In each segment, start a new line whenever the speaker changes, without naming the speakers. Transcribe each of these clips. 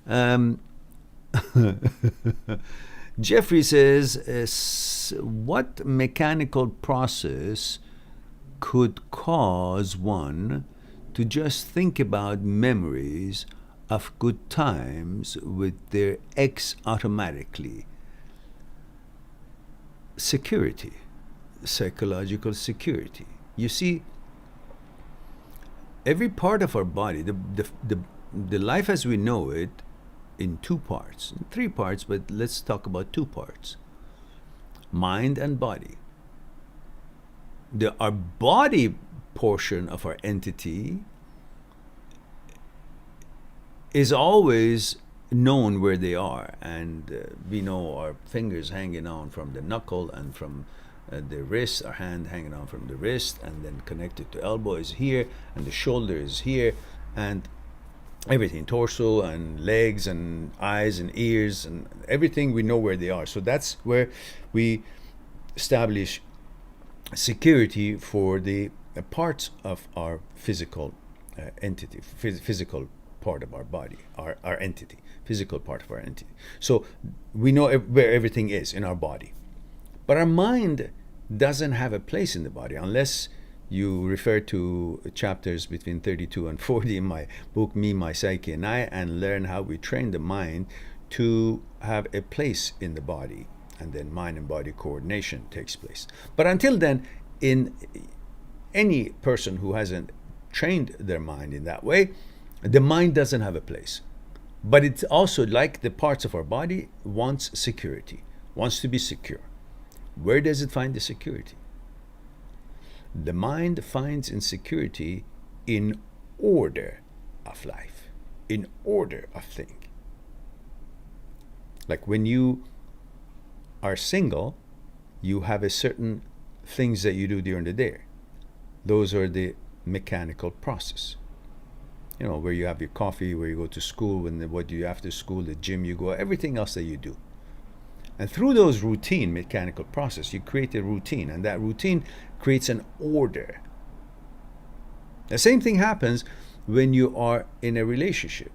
Um, Jeffrey says, what mechanical process could cause one to just think about memories of good times with their ex automatically? Security, psychological security. You see, every part of our body, the life as we know it, in two parts, three parts, but let's talk about two parts: mind and body. Our body portion of our entity is always known where they are, and we know our fingers hanging on from the knuckle, and from the wrist, our hand hanging on from the wrist, and then connected to elbow is here, and the shoulder is here, and everything, torso and legs and eyes and ears and everything, we know where they are. So that's where we establish security for the parts of our physical entity, physical part of our body, our entity, physical part of our entity. So we know where everything is in our body. But our mind doesn't have a place in the body unless you refer to chapters between 32 and 40 in my book, Me, My Psyche, and I, and learn how we train the mind to have a place in the body. And then mind and body coordination takes place. But until then, in any person who hasn't trained their mind in that way, the mind doesn't have a place. But it's also like the parts of our body, wants security, wants to be secure. Where does it find the security? The mind finds insecurity in order of life, in order of thing. Like when you are single, you have a certain things that you do during the day. Those are the mechanical process. You know, where you have your coffee, where you go to school, and what do you after school, the gym you go, everything else that you do. And through those routine mechanical process, you create a routine, and that routine creates an order. The same thing happens when you are in a relationship.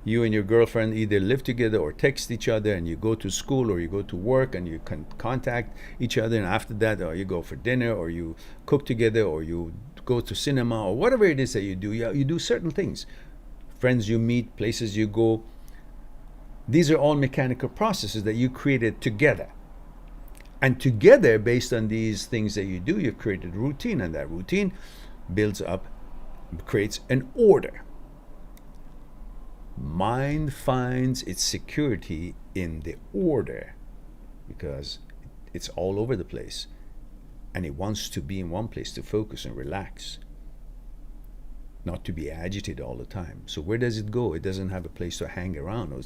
You and your girlfriend either live together or text each other, and you go to school or you go to work and you can contact each other, and after that, or you go for dinner, or you cook together, or you go to cinema, or whatever it is that you do. You do certain things. Friends you meet, places you go. These are all mechanical processes that you created together. And together, based on these things that you do, you've created a routine, and that routine builds up, creates an order. Mind finds its security in the order because it's all over the place, and it wants to be in one place to focus and relax, not to be agitated all the time. So where does it go? It doesn't have a place to hang around, or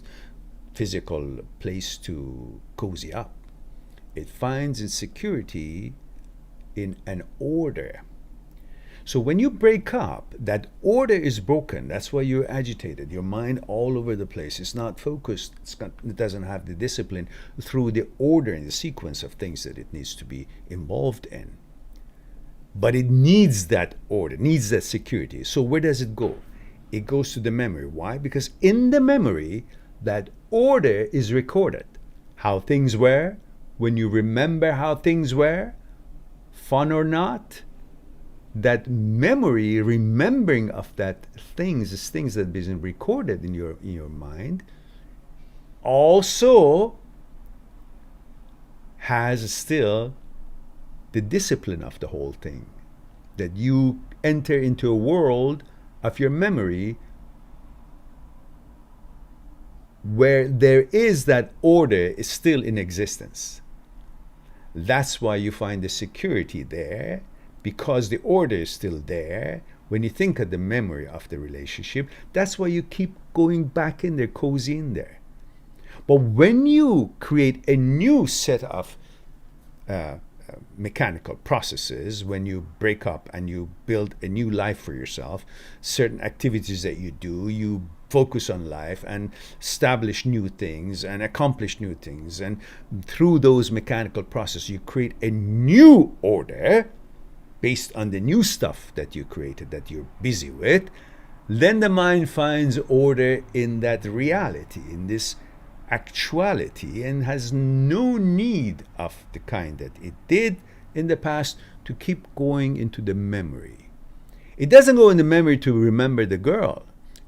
physical place to cozy up. It finds its security in an order. So when you break up, that order is broken. That's why you're agitated. Your mind all over the place. It's not focused. It doesn't have the discipline through the order and the sequence of things that it needs to be involved in. But it needs that order, needs that security. So where does it go? It goes to the memory. Why? Because in the memory, that order is recorded. How things were, when you remember how things were, fun or not, that memory, remembering of that things, is things that have been recorded in your mind, also has still the discipline of the whole thing. That you enter into a world of your memory where there is that order is still in existence. That's why you find the security there, because the order is still there. When you think of the memory of the relationship, that's why you keep going back in there, cozy in there. But when you create a new set of mechanical processes, when you break up and you build a new life for yourself, certain activities that you do, you focus on life and establish new things and accomplish new things, and through those mechanical processes you create a new order based on the new stuff that you created, that you're busy with. then the mind finds order in that reality, in this actuality, and has no need of the kind that it did in the past to keep going into the memory. It doesn't go in the memory to remember the girl.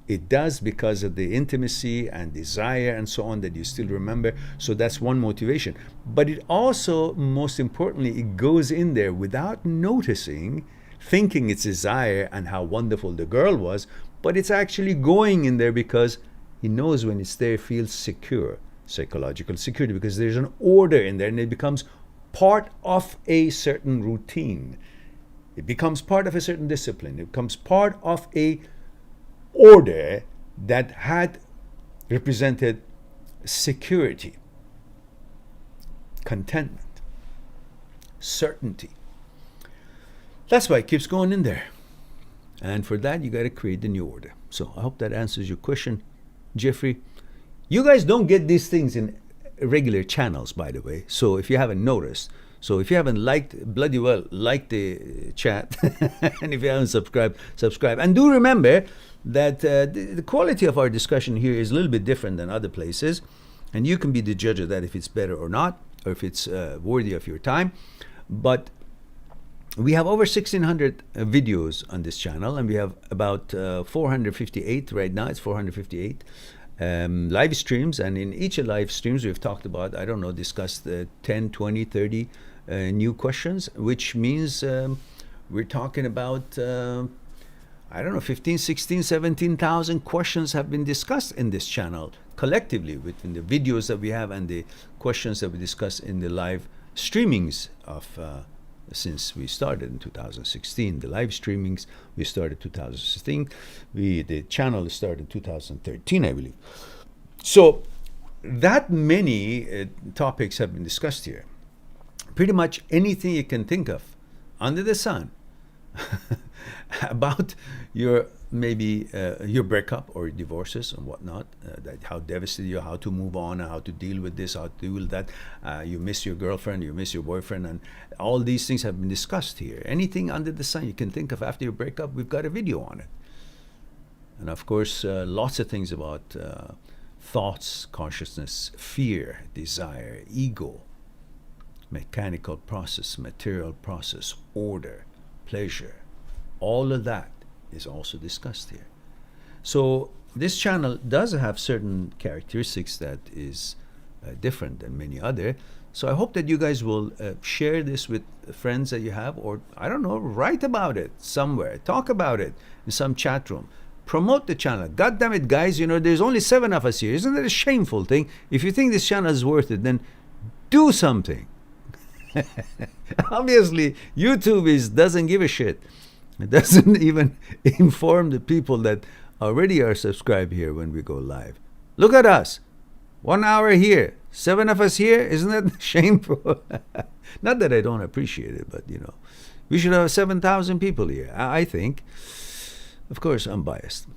It does because of the intimacy and desire and so on that you still remember. So that's one motivation. But it also, most importantly, it goes in there without noticing, thinking it's desire and how wonderful the girl was, but it's actually going in there because he knows when it's there, feels secure, psychological security, because there's an order in there and it becomes part of a certain routine. It becomes part of a certain discipline. It becomes part of a order that had represented security, contentment, certainty. That's why it keeps going in there. And for that, you got to create the new order. So I hope that answers your question, Jeffrey. You guys don't get these things in regular channels, by the way. So if you haven't noticed, so if you haven't liked, bloody well, like the chat. And if you haven't subscribed, subscribe. And do remember that the quality of our discussion here is a little bit different than other places. And you can be the judge of that, if it's better or not, or if it's worthy of your time. But we have over 1,600 videos on this channel, and we have about 458 right now. It's 458 live streams, and in each of live streams we've talked about, I don't know, discussed 10, 20, 30 new questions, which means we're talking about I don't know, 15, 16, 17,000 questions have been discussed in this channel collectively within the videos that we have and the questions that we discuss in the live streamings of since we started in 2016. The live streamings, we started 2016. The channel started 2013, I believe. So that many topics have been discussed here. Pretty much anything you can think of under the sun about your maybe your breakup or divorces and whatnot, that how devastated you are, how to move on, how to deal with this, how to deal with that. You miss your girlfriend, you miss your boyfriend, and all these things have been discussed here. Anything under the sun you can think of after your breakup, we've got a video on it. And of course, lots of things about thoughts, consciousness, fear, desire, ego, mechanical process, material process, order, pleasure. All of that is also discussed here. So this channel does have certain characteristics that is different than many other. So I hope that you guys will share this with friends that you have, or I don't know, write about it somewhere, talk about it in some chat room, promote the channel. God damn it, guys, you know, there's only 7 of us here. Isn't that a shameful thing? If you think this channel is worth it, then do something. Obviously, YouTube doesn't give a shit. It doesn't even inform the people that already are subscribed here when we go live. Look at us. 1 hour here. 7 of us here. Isn't that shameful? Not that I don't appreciate it, but, you know, we should have 7,000 people here, I think. Of course, I'm biased.